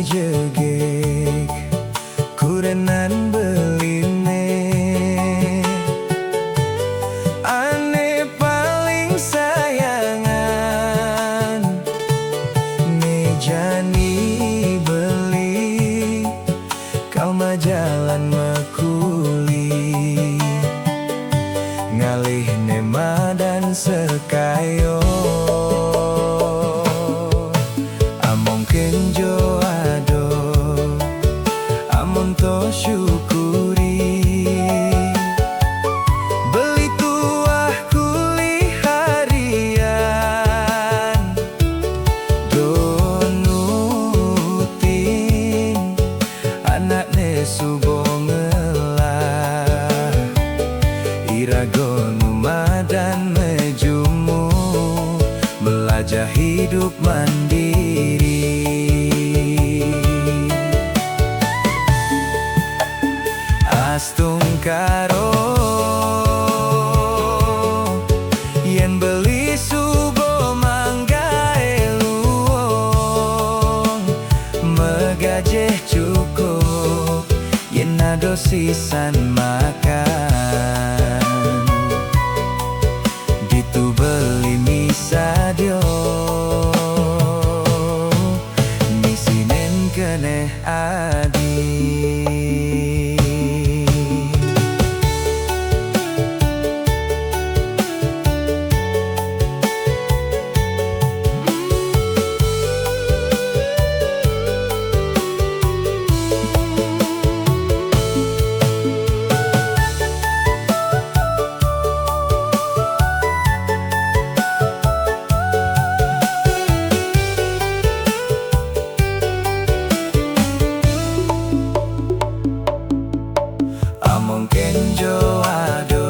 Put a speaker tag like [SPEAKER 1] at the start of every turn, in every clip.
[SPEAKER 1] Jegek kurenan beline ane paling sayangan nejani beli kau majalan mekuli ngalih nema dan sekayo among kenjo to syukuri beli tuah kuli harian donutin anak nesu bongelah iragon dan mejumu belajar hidup mandiri. Astung karo yen beli subo mangga eluong megajeh cukup yen ado sisan makan ditu beli misadio misinen keneh adi. Amon kenjo ado,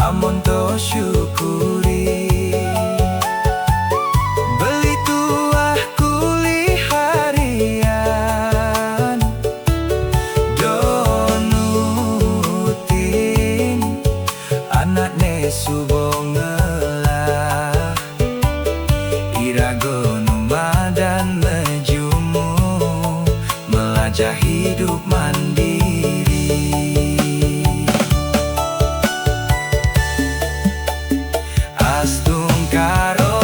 [SPEAKER 1] amon to syukuri beli tuah kuli harian donutin anak nesu bongelah iragon dan mejumu melajah hidup mandiri. Astung karo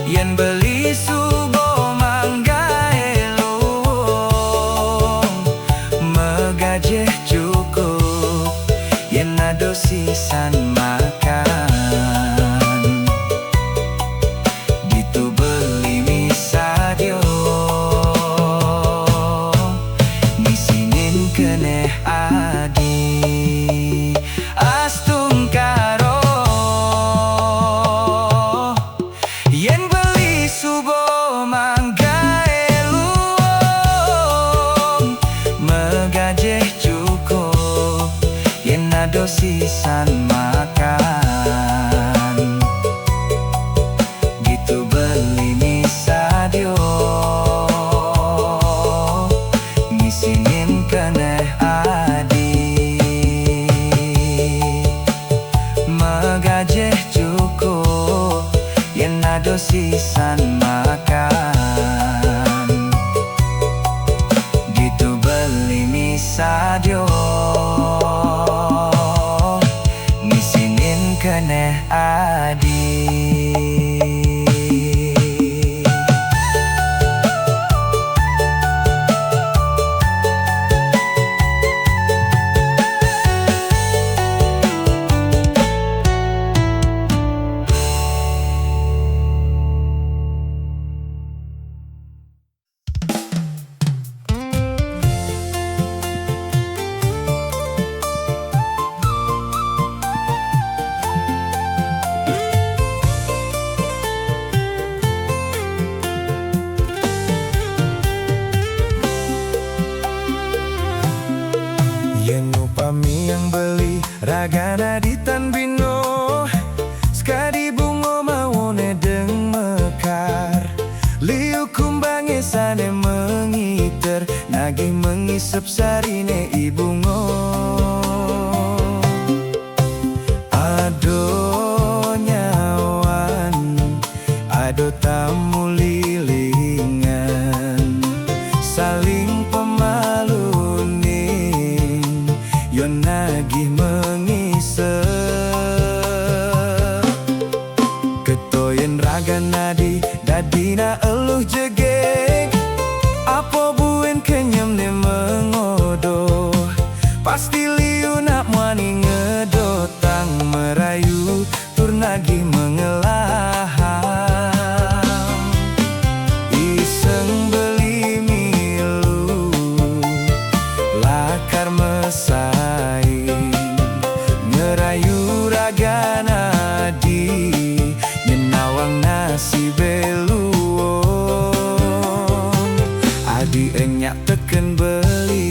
[SPEAKER 1] yen beli subo mangga elong megajeh cukup yen ado sisan makan ditu beli misadio misinin keneh adi. Astung karo yen beli subo mangga eluong megajeh cukup yen ado sisan makan gitu beli misadio misinin keneh adi. Megajeh cukup yen ado sisan makan gitu beli misadio misinin keneh adi. ragana di tan bino skadi bungo mawone deng mekar liu kumbange sane mengiter nagi mengisep sarine ibungo ado nyawan ado tamu lilingan saling pemaluning yon nagi mengisep ketoyen raga nadi dadina eluh jegek apa buen kenyem ne mengodo pasti liu nak muani ngedotang merayu tur nagi mengelahang iseng beli milu lakar mesaing ngerayu raga nadi nyenawang nasi beluon adi enyak teken beli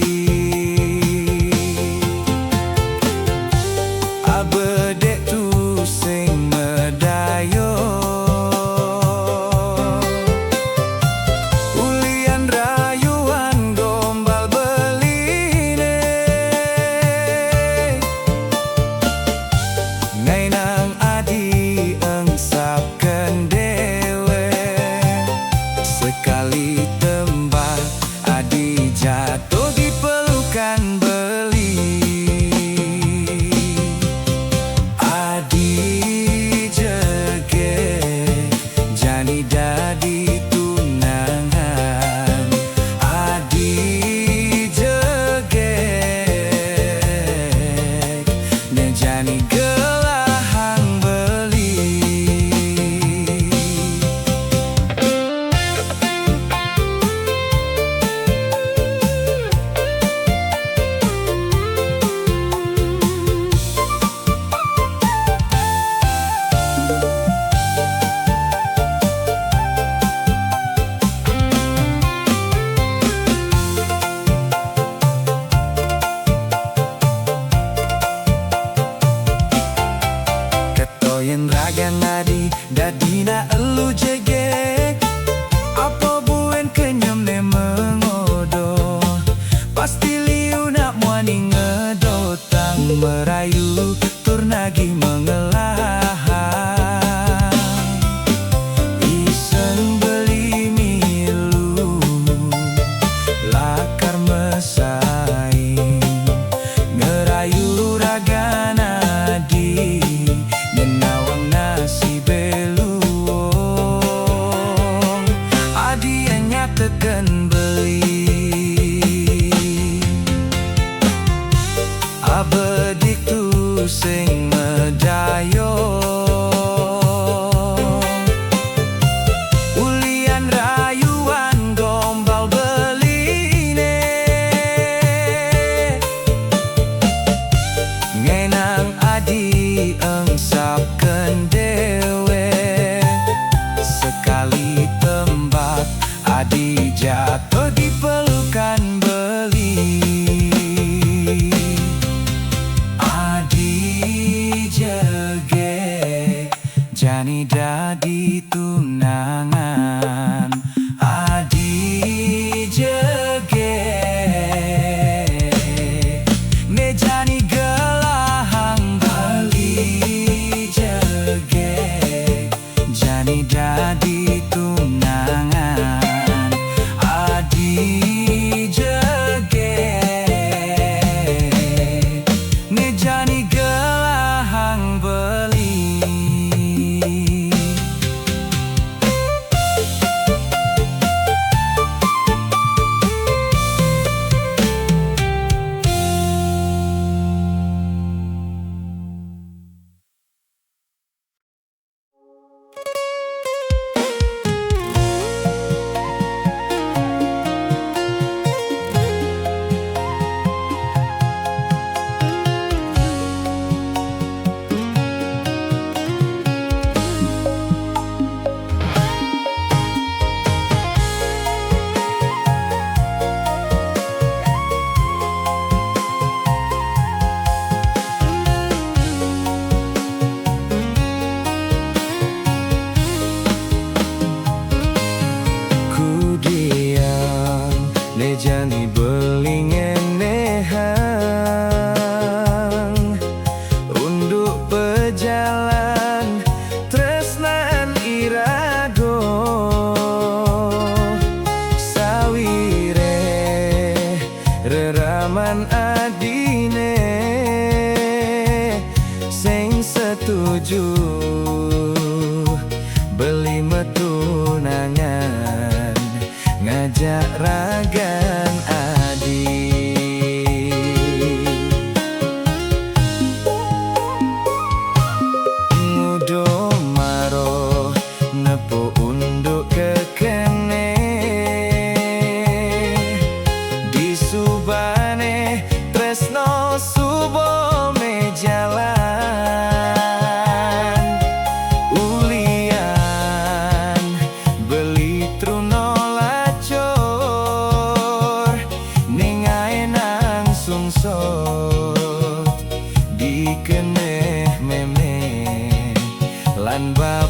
[SPEAKER 1] abedek tu sing medayo ulian rayuan gombal beline ngai nang adi engsapken dewe sekali tembak adi jatuh di pelukan beli adi jege jani dadi tunangan adi jege ne jani gelahang beli ketoyen raga nadi dadina elu jegek apa buen kenyem ne mengodo pasti liu nak muani ngedotang merayu tur nagi mengelahang iseng beli milu lakar mesaing ngerayu raga nadi nyenawang nasi beluong adi enyak teken beli abedik tu sing medayo ulian rayuan gombal beline ngenang adi engsapken dewe sekali tembak adi jatuh di pelukan beli adi jege jani dadi tunangan adi jege ne jani gelahang bali jege jani dadi tunangan adi jege ne jani gelahang beli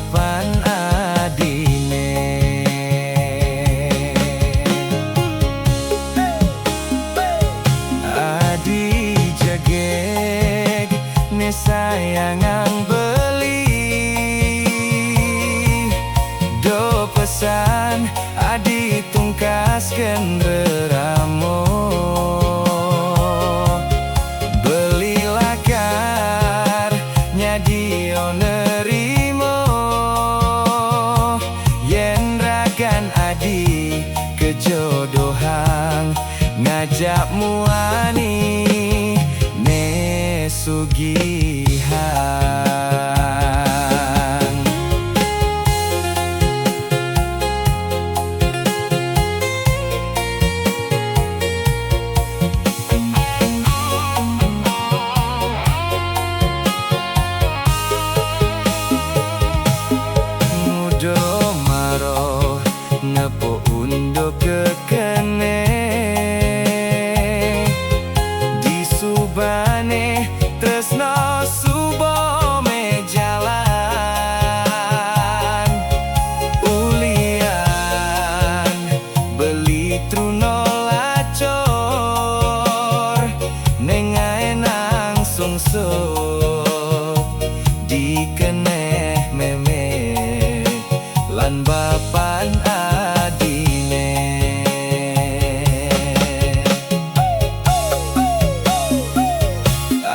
[SPEAKER 1] papan adine. Adi jegeg ne sayangan beli, do pesan adi tungkaskeun reramo. Belilah kar nyadio nerimo, yen ragan adi kejodohan ngajak muani ne sugihan. Mudo maro ngepo undo kekene, disubane tresno subome jalan. Ulian beli truno lacor, nengae nang sungsut dikeneh meme lan bapan adine.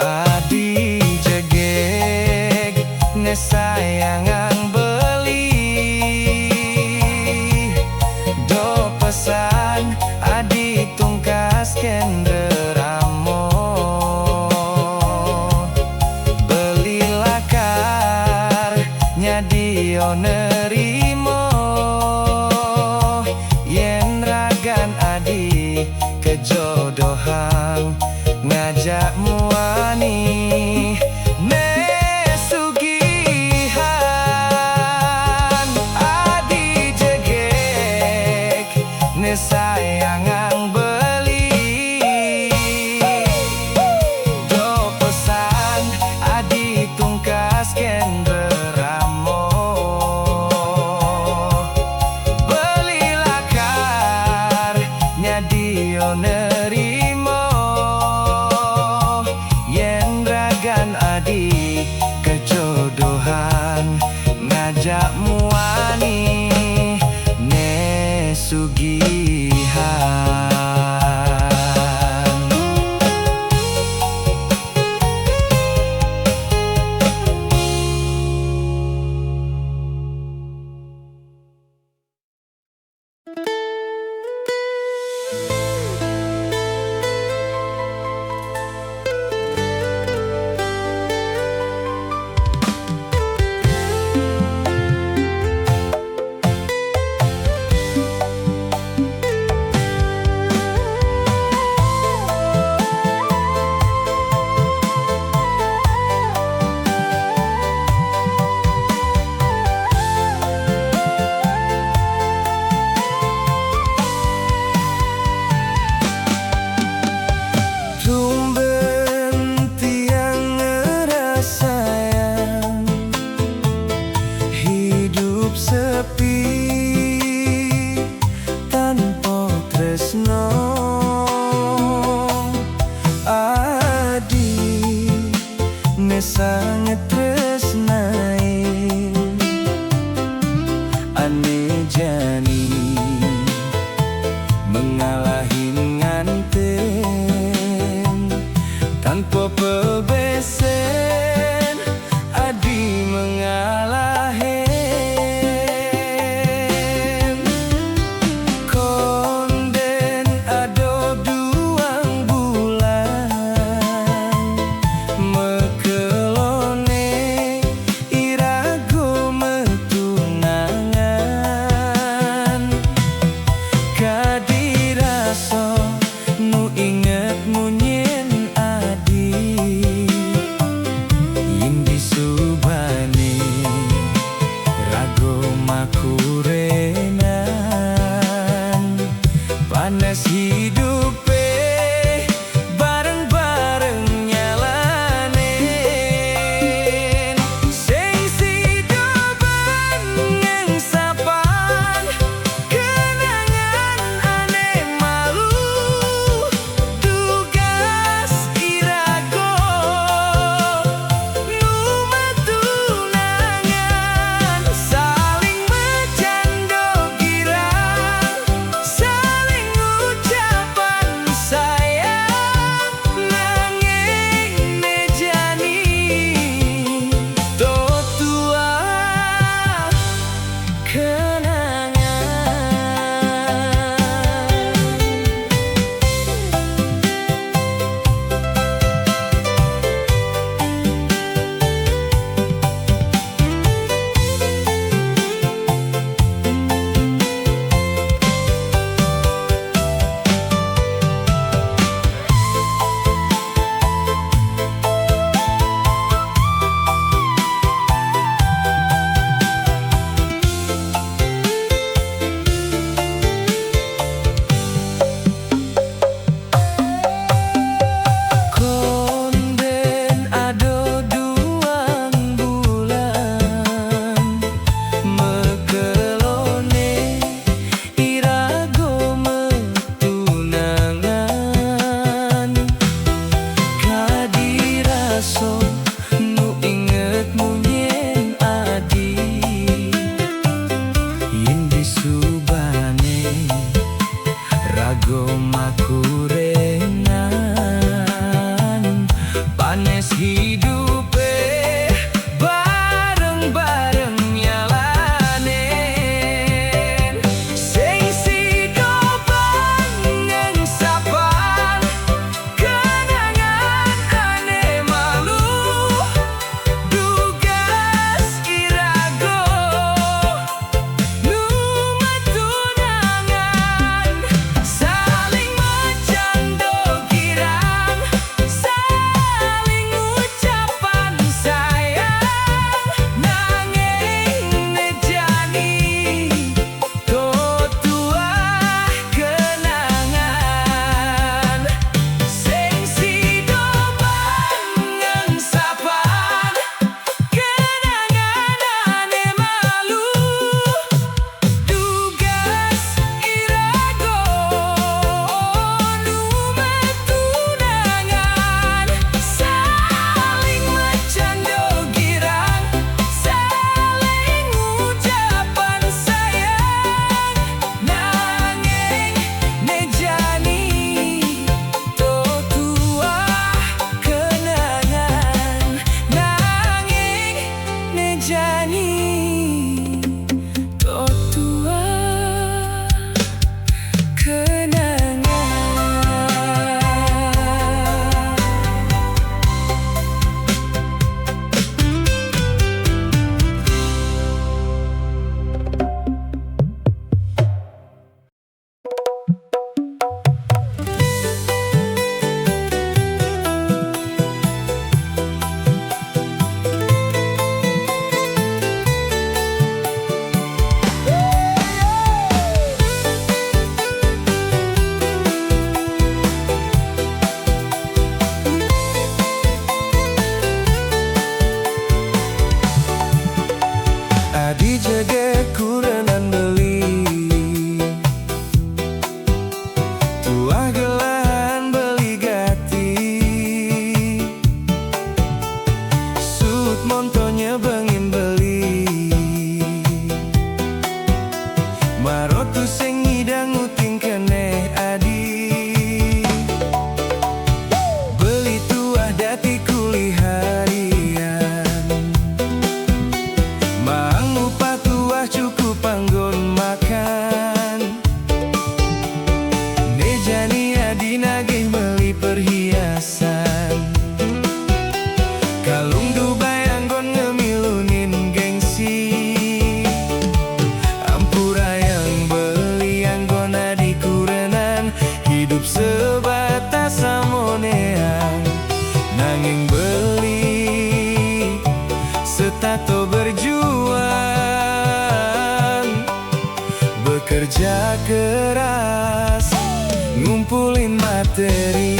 [SPEAKER 1] Adi jegeg ne sayangan beli, do pesan adi tungkaskeun reramo. Belilah kar nyadio nerimo, yen ragan adi kejodohan ngajak muani ne sugihan. Adi jegeg ne sayangan beli, do pesan adi tungkaskeun reramo. Belilah kar nyadio nerimo, yen ragan adi kejodohan ngajak muani ne sugihan. Tumben tiang ngerasayang hidup sepi tanpa tresno. Adi ne sangat tresnai ane jani mengalahin nganten tanpa pebesen. Adi mengalahin konden ado duang bulan mekelone irago metunangan. Kadiraso nu inget munyen adi yin disubane rago makurenan. Panas hidupe bareng-bareng nyalanen, sing sido Bekerja keras, ngumpulin materi,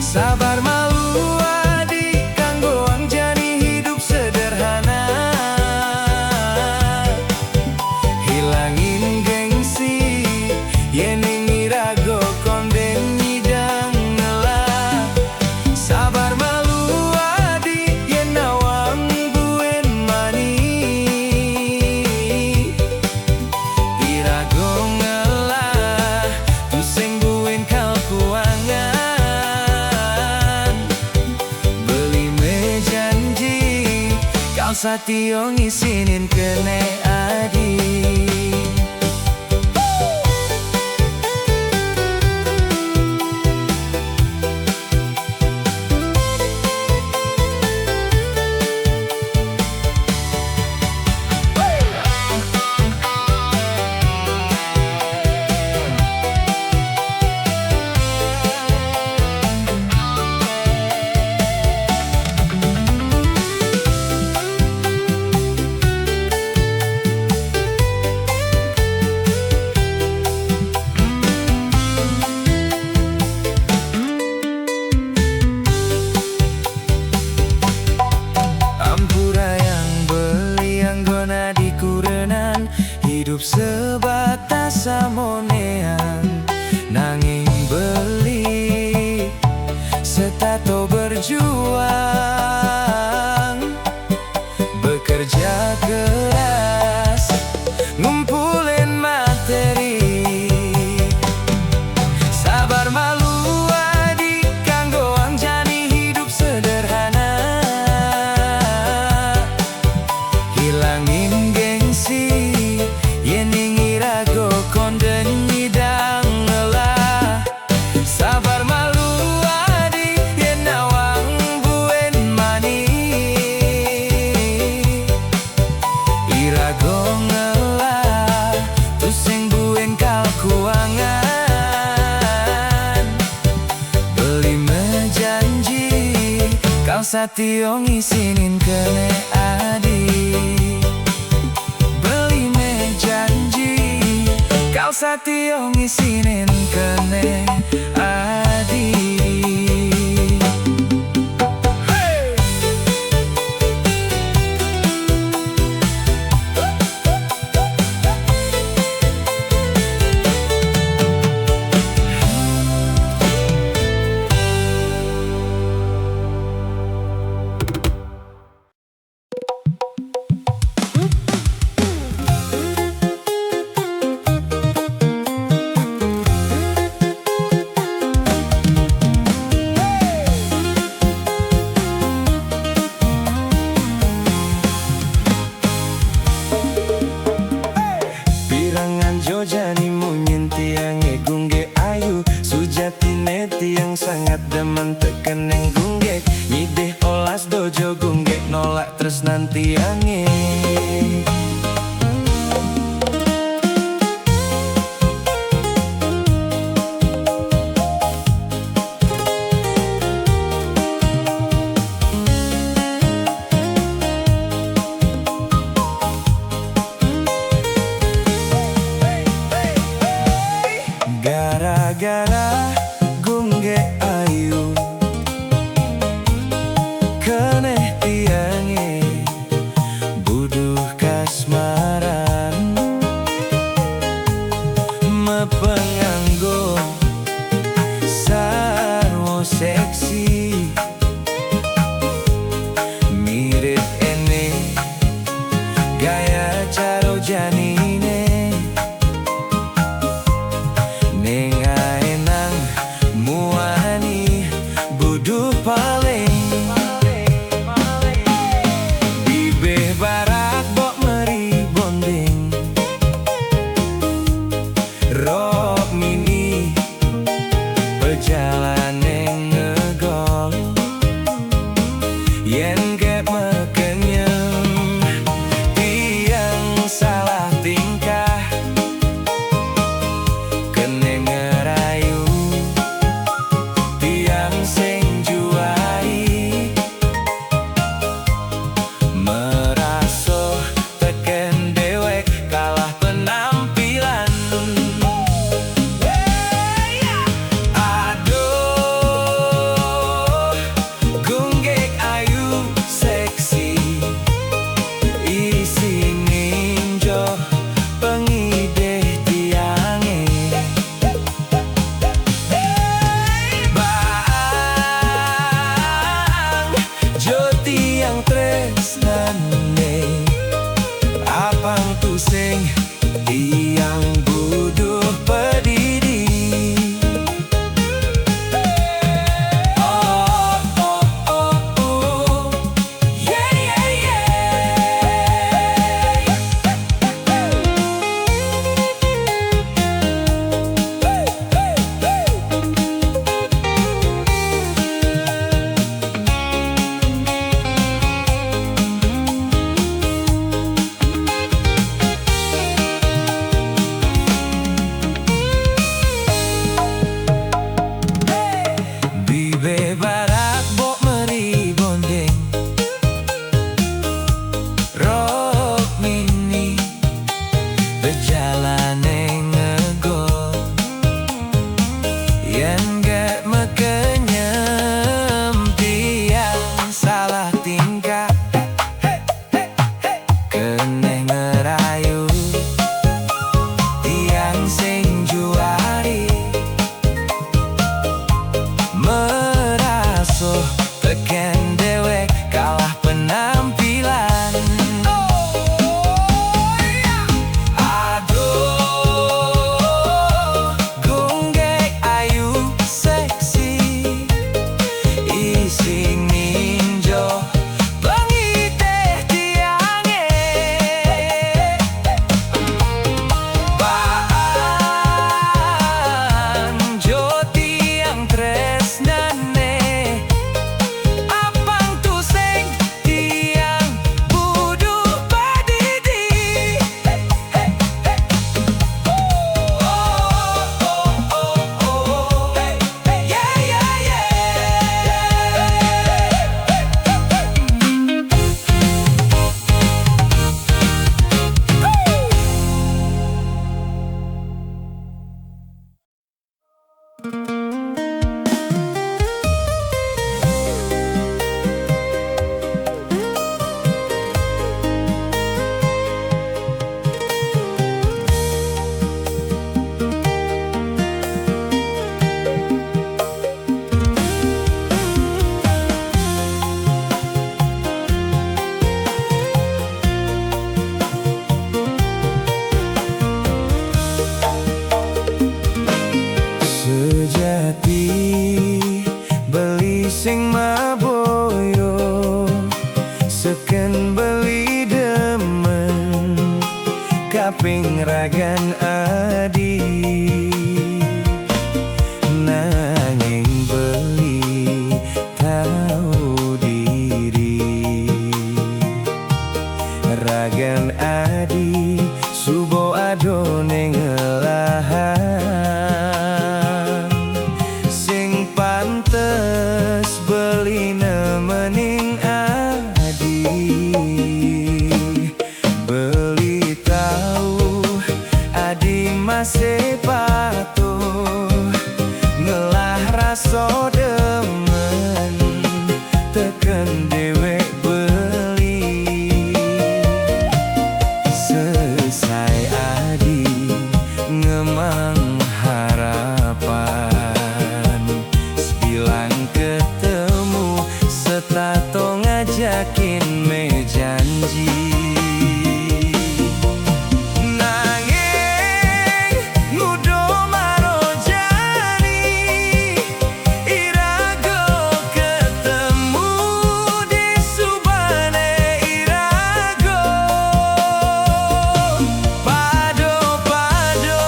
[SPEAKER 1] sabar malu adik kanggo angjani hidup sederhana, hilangin gengsi yen ing irago kondeng nyidang ngelah, sabar malu adik yen awang buen mani, irago ngelah tu sing Satyo ngisinin kene adi. Hidup sebatas samonean, nanging beli setato berjuang, bekerja keras, ngumpulin materi, sabar malu adi kanggo angjani hidup sederhana, hilangin gengsi yen ingirago konden nyidang ngelah, sabar malu adi yen nawang buen mani, irago ngelah tusing buen kalkuangan, beli mejanji kau Satyo ngisinin kene adi. Satyo ngisinin kene adi. Jani munyin tiang gungge ayu, sujatine tiang sangat demen tekeneng gunggek, nyideh olas dojo gunggek nolak tresnan tiange. Gara-gara gunggek ayu keneh tiange buduh kasmaran, mepenganggo sarwo seksi, mirip ene gaya caro janine, neng aenang muani buduh paling, bibeh barak bok meri bonding, rok mini perjalanan ngegol, yen kep mekenyem tiang salah tingkah, kene ngerayu tiang sing juai, meraso teken dewek kalah penampilan. Aduh, gunggek ayu seksi, isi ninjo pengideh tiange, bang joti yang tresnane, apang tusing tiang buduh pedidi. Oh, oh, oh, oh, yeah, yeah, yeah. keneh ngerayu tiang sing juari merasuh teken dewek kalah penampilan. Aduh gunggek ayu seksi ising ninjo bangiteh tiange banjo tiang tresnane apang tuseng tiang budu padidi. Yeah, yeah, yeah. Sejati beli sing maboyo seken beli demen kaping ragan adi nanging beli tahu diri ragan adi subo adone ngelahan sing pantes beli nemening adi beli tahu adi masih patuh ngelah raso demen teken dewek beli selesai adi ngemang harapan sebilang ketemu setato ngajakin me janji nanging ngudo marojani irago ketemu di subane irago pado-pado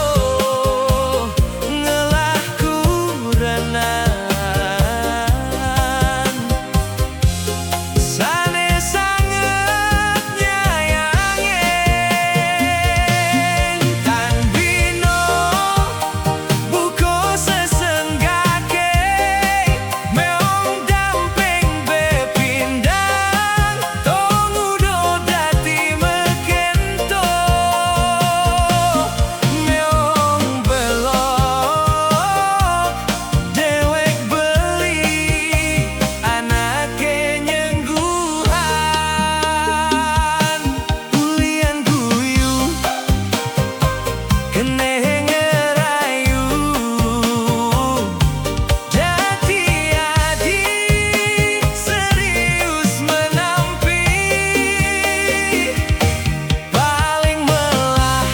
[SPEAKER 1] ngelah kurenan sane sangat nyayangin tan bino buko sesenggake meong damping bepindang tong udo dati mekento meong belok dewek beli anake nyengguhan ulian guyu keneh ngerayu jati adi serius menampi paling melah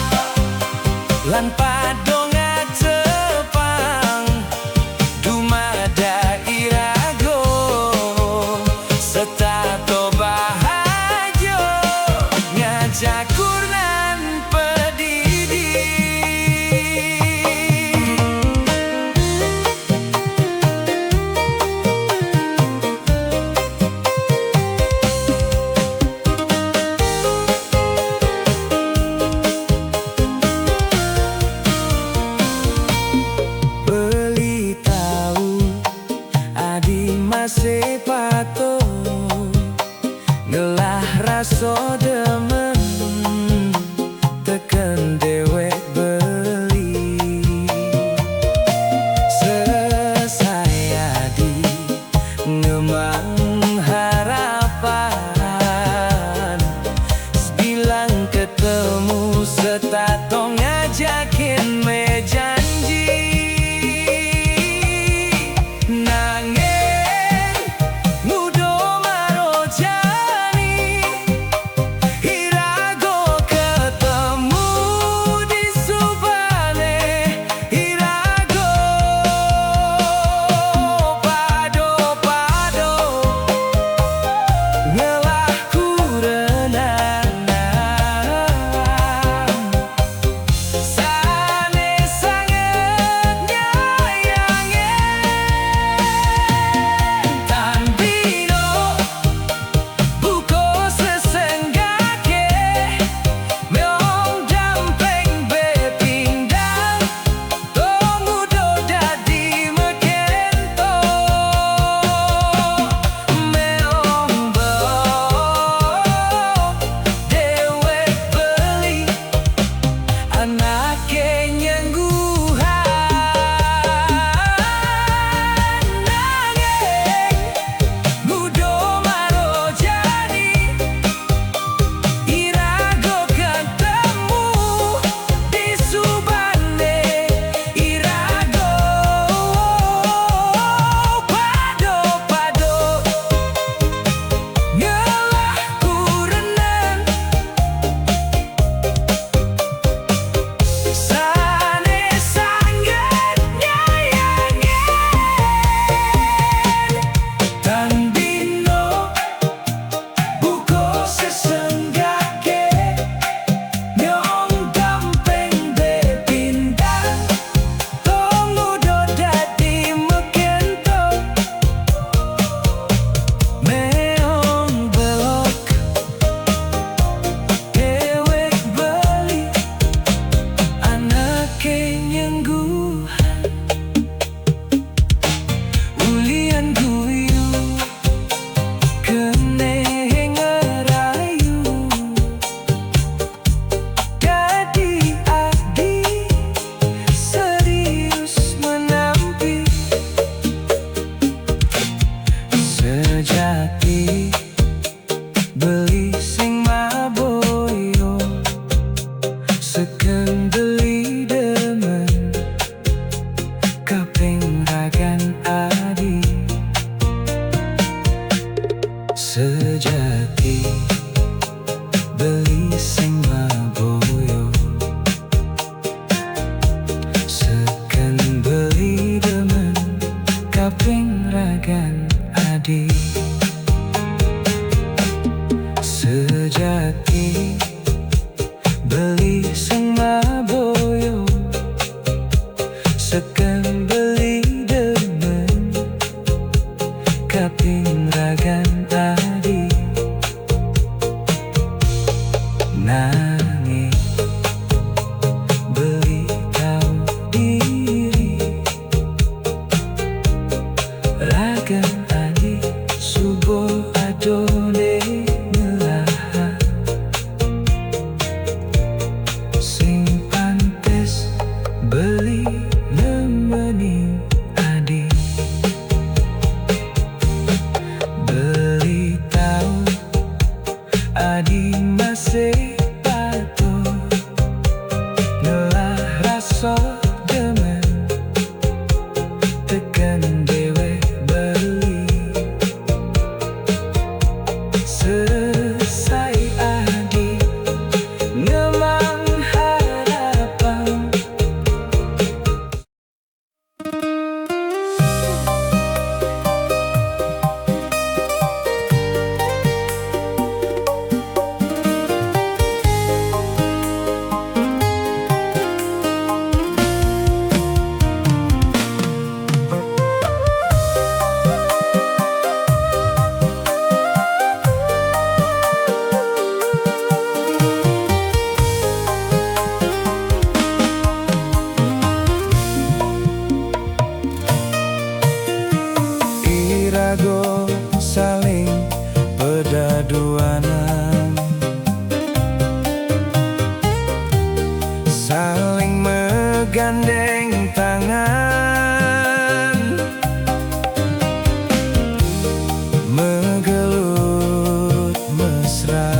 [SPEAKER 1] lan padonga cepang dumada irago setato bahajo ngajak kurnan pedidi. Beli tahu adi masih patuh ngelah raso demen Setato ngajakin me janji nanging mudo marojani irago ketemu di subane irago pado-pado ngelah kurenang sejati beli sing maboyo sekendeli demen kaping ragan adi sejati beli sing maboyo sekendeli demen kaping ragan adi sejati beli sing maboyo seken beli demen kaping ragan adi nanging beli tahu diri ragan adi subuh adone beli nemenin adik beli tahu adik masih patuh ngelah rasa demen tekan dewe beli selesai adik ngemang harapan. Irago saling pedaduanan saling megandeng tangan megelut mesra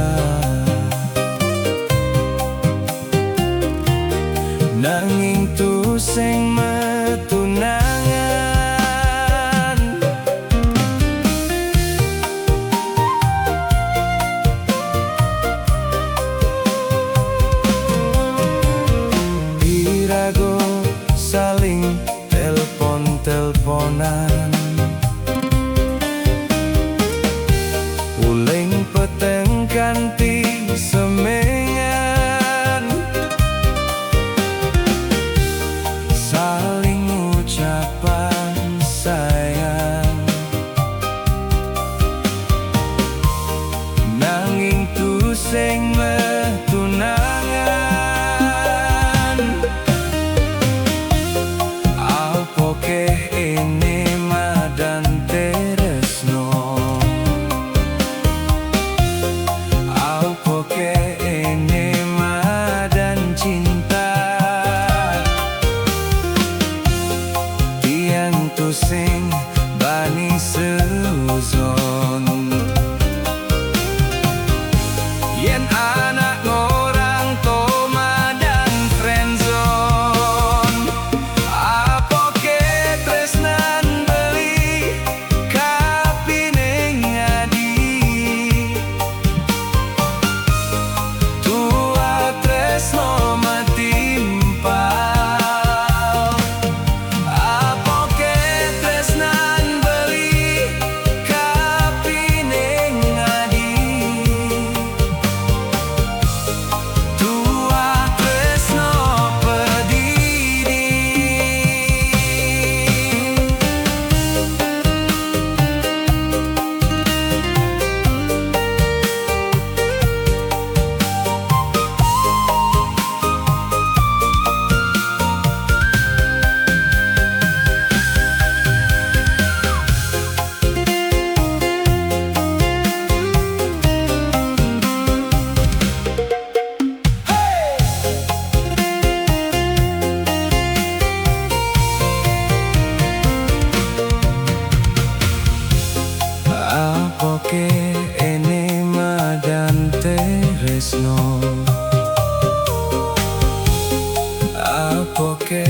[SPEAKER 1] Apoke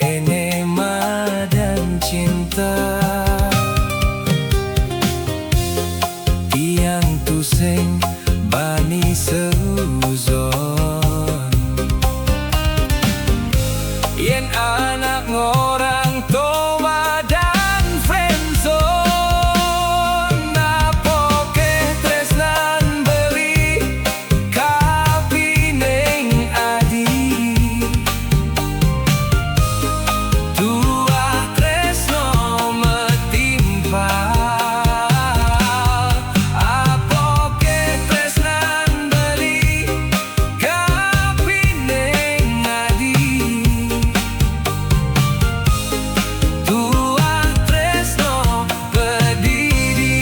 [SPEAKER 1] enema dan cinta tiang tuseng bani seuzon yen anak ngorang toba dan friendzone. Apoke tresnan beli kapining adi tua tresno metimpa. Apoke tresnan beli kapining adi tua tresno pedidi.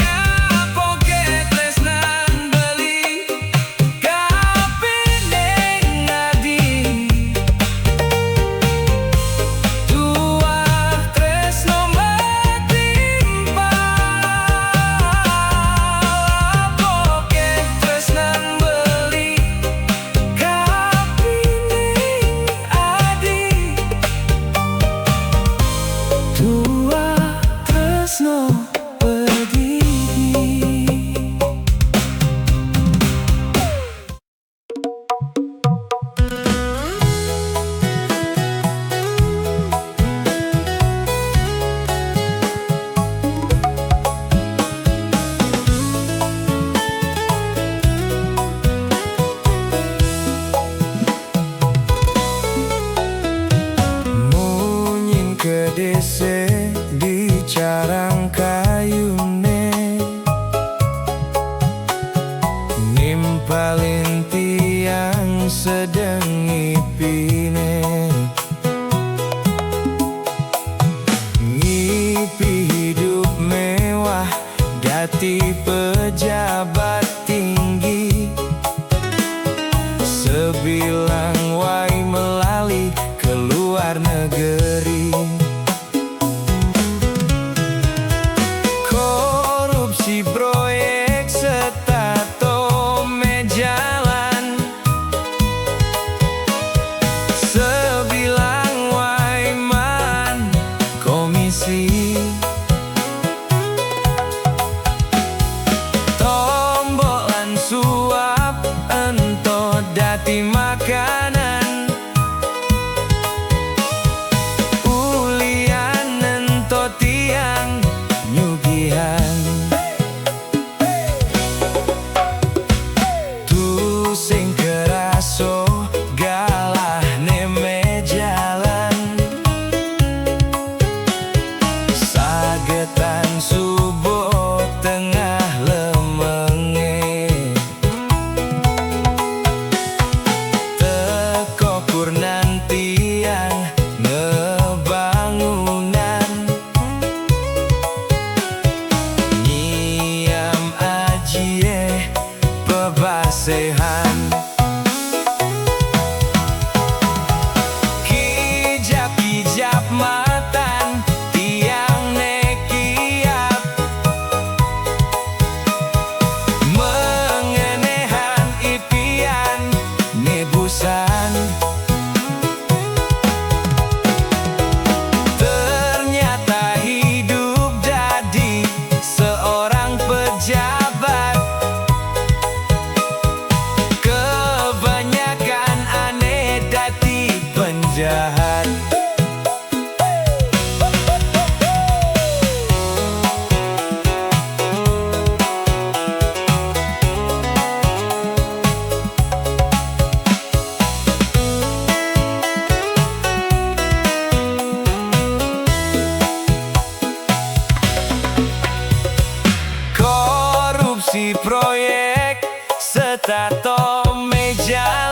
[SPEAKER 1] Apoke tresnan beli kapining adi tua tresno metimpa. Apoke tresnan beli kapining adi tua tresno pedidi. Munyin kedese di carang kayune nimpalin tiang sedang ngipine ngipi hidup mewah dati pejabat tinggi sebilang wai melali ke luar negeri. Korupsi proyek setato mejalan sebilang waiman komisi tombolan suap ento dati makanan ulian ento tiang nyugihan tu sing keraso galah neme jalan sagetan subuh tengah lemenge teko kurnan tiang ngebangunan nyiam ajie bebasehan kijap-kijap matan tiang nekiap mengenehan ipian nebusan ternyata hidup jadi seorang pejabat kebanyakan aneh dati penjahat. Korupsi proyek setato meja